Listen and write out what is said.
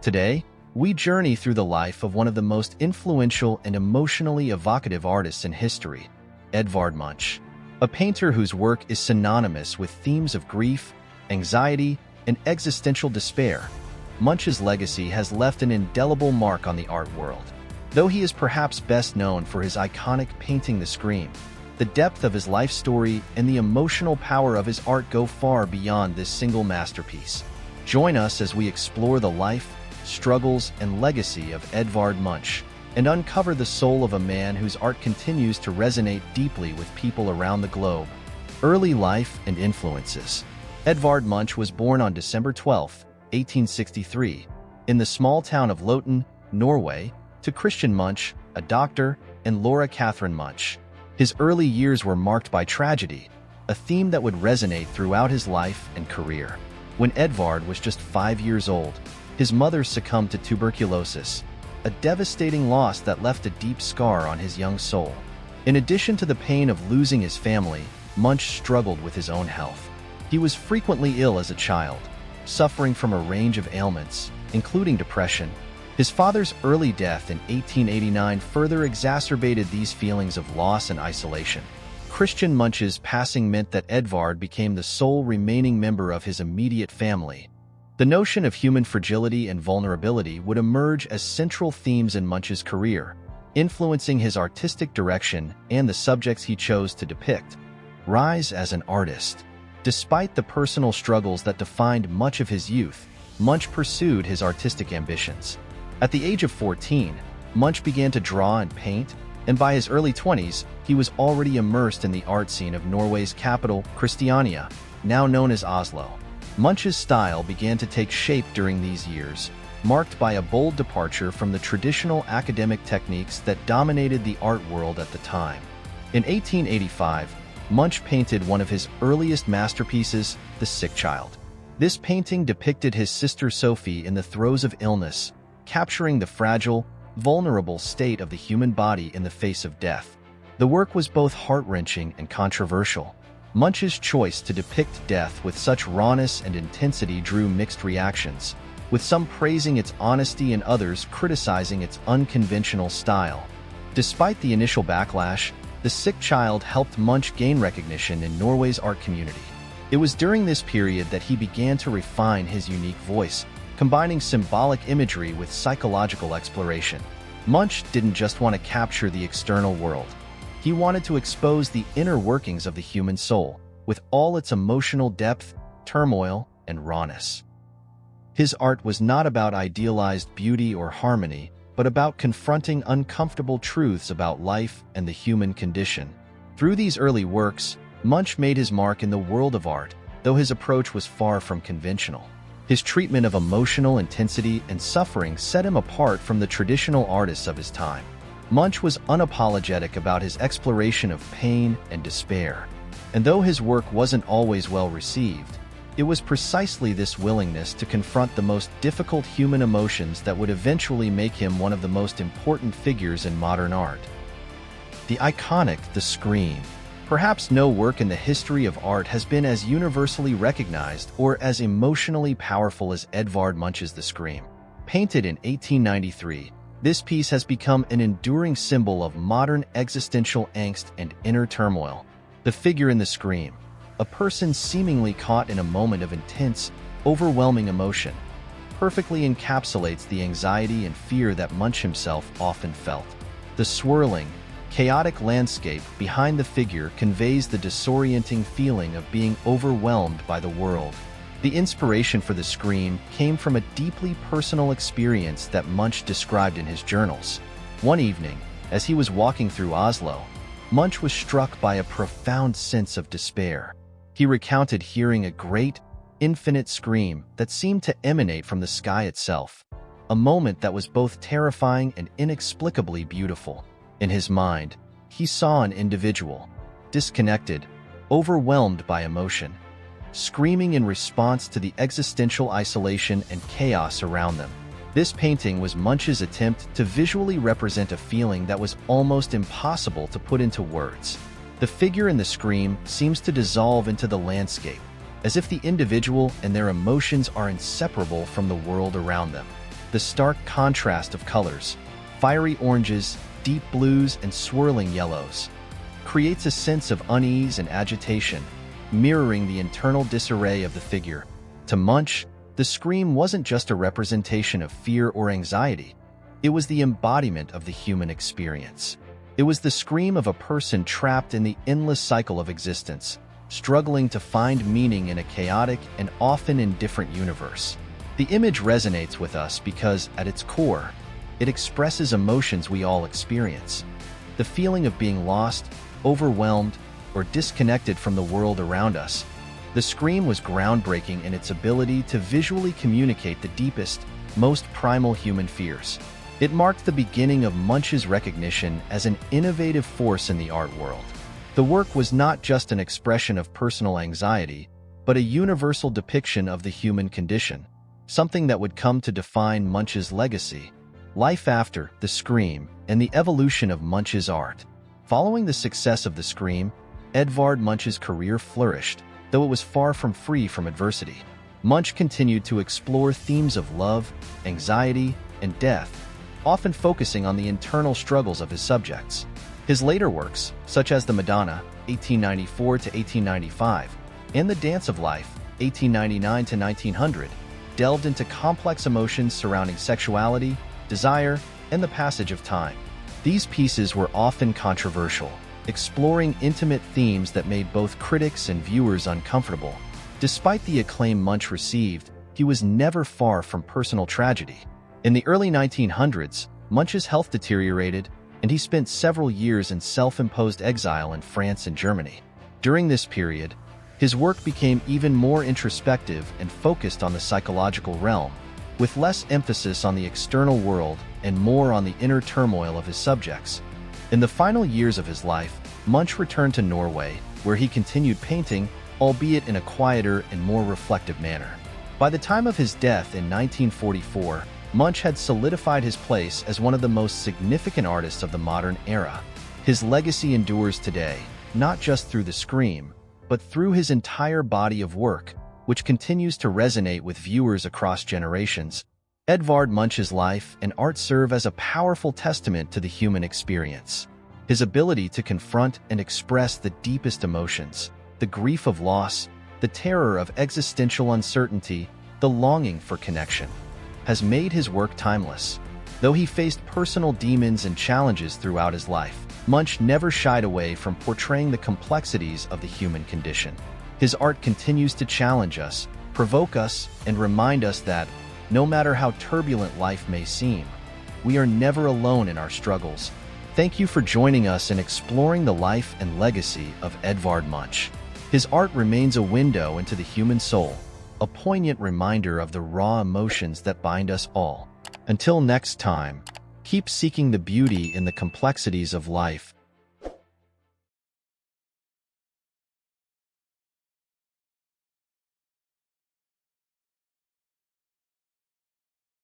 Today, we journey through the life of one of the most influential and emotionally evocative artists in history, Edvard Munch, a painter whose work is synonymous with themes of grief, anxiety, and existential despair. Munch's legacy has left an indelible mark on the art world. Though he is perhaps best known for his iconic painting The Scream, the depth of his life story and the emotional power of his art go far beyond this single masterpiece. Join us as we explore the life, struggles, and legacy of Edvard Munch, and uncover the soul of a man whose art continues to resonate deeply with people around the globe. Early life and influences. Edvard Munch was born on December 12, 1863, in the small town of Løten, Norway, to Christian Munch, a doctor, and Laura Catherine Munch. His early years were marked by tragedy, a theme that would resonate throughout his life and career. When Edvard was just 5 years old, his mother succumbed to tuberculosis, a devastating loss that left a deep scar on his young soul. In addition to the pain of losing his family, Munch struggled with his own health. He was frequently ill as a child, suffering from a range of ailments, including depression. His father's early death in 1889 further exacerbated these feelings of loss and isolation. Christian Munch's passing meant that Edvard became the sole remaining member of his immediate family. The notion of human fragility and vulnerability would emerge as central themes in Munch's career, influencing his artistic direction and the subjects he chose to depict. Rise as an artist. Despite the personal struggles that defined much of his youth, Munch pursued his artistic ambitions. At the age of 14, Munch began to draw and paint, and by his early 20s, he was already immersed in the art scene of Norway's capital, Christiania, now known as Oslo. Munch's style began to take shape during these years, marked by a bold departure from the traditional academic techniques that dominated the art world at the time. In 1885, Munch painted one of his earliest masterpieces, The Sick Child. This painting depicted his sister Sophie in the throes of illness, capturing the fragile, vulnerable state of the human body in the face of death. The work was both heart-wrenching and controversial. Munch's choice to depict death with such rawness and intensity drew mixed reactions, with some praising its honesty and others criticizing its unconventional style. Despite the initial backlash, The Sick Child helped Munch gain recognition in Norway's art community. It was during this period that he began to refine his unique voice, combining symbolic imagery with psychological exploration. Munch didn't just want to capture the external world. He wanted to expose the inner workings of the human soul, with all its emotional depth, turmoil, and rawness. His art was not about idealized beauty or harmony, but about confronting uncomfortable truths about life and the human condition. Through these early works, Munch made his mark in the world of art, though his approach was far from conventional. His treatment of emotional intensity and suffering set him apart from the traditional artists of his time. Munch was unapologetic about his exploration of pain and despair. And though his work wasn't always well received, it was precisely this willingness to confront the most difficult human emotions that would eventually make him one of the most important figures in modern art. The iconic The Scream. Perhaps no work in the history of art has been as universally recognized or as emotionally powerful as Edvard Munch's The Scream. Painted in 1893, this piece has become an enduring symbol of modern existential angst and inner turmoil. The figure in The Scream, a person seemingly caught in a moment of intense, overwhelming emotion, perfectly encapsulates the anxiety and fear that Munch himself often felt. The swirling, chaotic landscape behind the figure conveys the disorienting feeling of being overwhelmed by the world. The inspiration for The Scream came from a deeply personal experience that Munch described in his journals. One evening, as he was walking through Oslo, Munch was struck by a profound sense of despair. He recounted hearing a great, infinite scream that seemed to emanate from the sky itself, a moment that was both terrifying and inexplicably beautiful. In his mind, he saw an individual, disconnected, overwhelmed by emotion, screaming in response to the existential isolation and chaos around them. This painting was Munch's attempt to visually represent a feeling that was almost impossible to put into words. The figure in The Scream seems to dissolve into the landscape, as if the individual and their emotions are inseparable from the world around them. The stark contrast of colors, fiery oranges, deep blues, and swirling yellows, creates a sense of unease and agitation, mirroring the internal disarray of the figure. To Munch, the scream wasn't just a representation of fear or anxiety. It was the embodiment of the human experience. It was the scream of a person trapped in the endless cycle of existence, struggling to find meaning in a chaotic and often indifferent universe. The image resonates with us because, at its core, it expresses emotions we all experience. The feeling of being lost, overwhelmed, or disconnected from the world around us. The scream was groundbreaking in its ability to visually communicate the deepest, most primal human fears. It marked the beginning of Munch's recognition as an innovative force in the art world. The work was not just an expression of personal anxiety, but a universal depiction of the human condition, something that would come to define Munch's legacy. Life after The Scream and the evolution of Munch's art. Following the success of The Scream, Edvard Munch's career flourished, though it was far from free from adversity. Munch continued to explore themes of love, anxiety, and death, often focusing on the internal struggles of his subjects. His later works, such as The Madonna, 1894 to 1895, and The Dance of Life, 1899 to 1900, delved into complex emotions surrounding sexuality, desire, and the passage of time. These pieces were often controversial, exploring intimate themes that made both critics and viewers uncomfortable. Despite the acclaim Munch received, he was never far from personal tragedy. In the early 1900s, Munch's health deteriorated, and he spent several years in self-imposed exile in France and Germany. During this period, his work became even more introspective and focused on the psychological realm, with less emphasis on the external world and more on the inner turmoil of his subjects. In the final years of his life, Munch returned to Norway, where he continued painting, albeit in a quieter and more reflective manner. By the time of his death in 1944, Munch had solidified his place as one of the most significant artists of the modern era. His legacy endures today, not just through The Scream, but through his entire body of work, which continues to resonate with viewers across generations. Edvard Munch's life and art serve as a powerful testament to the human experience. His ability to confront and express the deepest emotions, the grief of loss, the terror of existential uncertainty, the longing for connection, has made his work timeless. Though he faced personal demons and challenges throughout his life, Munch never shied away from portraying the complexities of the human condition. His art continues to challenge us, provoke us, and remind us that, no matter how turbulent life may seem, we are never alone in our struggles. Thank you for joining us in exploring the life and legacy of Edvard Munch. His art remains a window into the human soul, a poignant reminder of the raw emotions that bind us all. Until next time, keep seeking the beauty in the complexities of life